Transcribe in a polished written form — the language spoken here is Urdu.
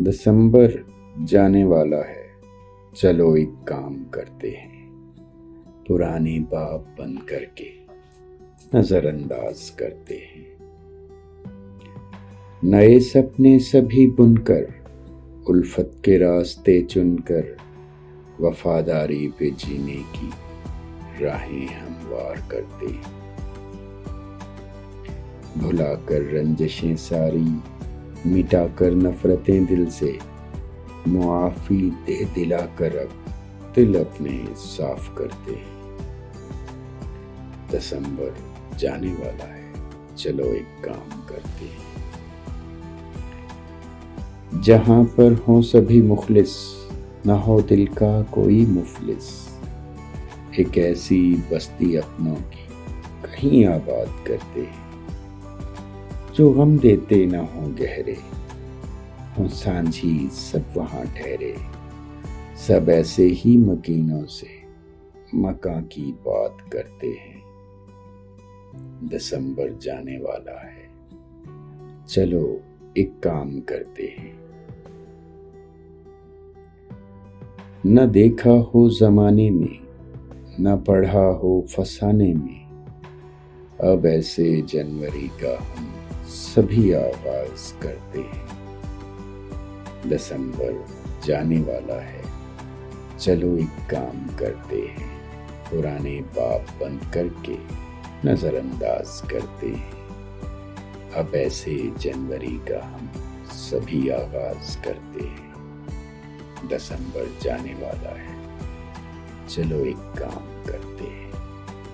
دسمبر جانے والا ہے، چلو ایک کام کرتے ہیں، پرانے باب بند کر کے نظر انداز کرتے ہیں، نئے سپنے سبھی بن کر، الفت کے راستے چن کر، وفاداری پہ جینے کی راہیں ہموار کرتے ہیں، بھلا کر رنجشیں ساری، مٹا کر نفرتیں دل سے، معافی دے دلا کر اب دل اپنے صاف کرتے ہیں۔ دسمبر جانے والا ہے، چلو ایک کام کرتے ہیں، جہاں پر ہوں سبھی مخلص، نہ ہو دل کا کوئی مفلس، ایک ایسی بستی اپنوں کی کہیں آباد کرتے ہیں، جو غم دیتے نہ ہوں گہرے، ہوں سانجھی سب وہاں ٹھہرے، سب ایسے ہی مکینوں سے مکاں کی بات کرتے ہیں۔ دسمبر جانے والا ہے، چلو ایک کام کرتے ہیں، نہ دیکھا ہو زمانے میں، نہ پڑھا ہو فسانے میں، اب ایسے جنوری کا ہم سبھی آغاز کرتے ہیں۔ دسمبر جانے والا ہے، چلو ایک کام کرتے ہیں، پرانے باب بند کر کے نظر انداز کرتے ہیں، اب ایسے جنوری کا ہم سبھی آغاز کرتے ہیں۔ دسمبر جانے والا ہے، چلو ایک کام کرتے ہیں۔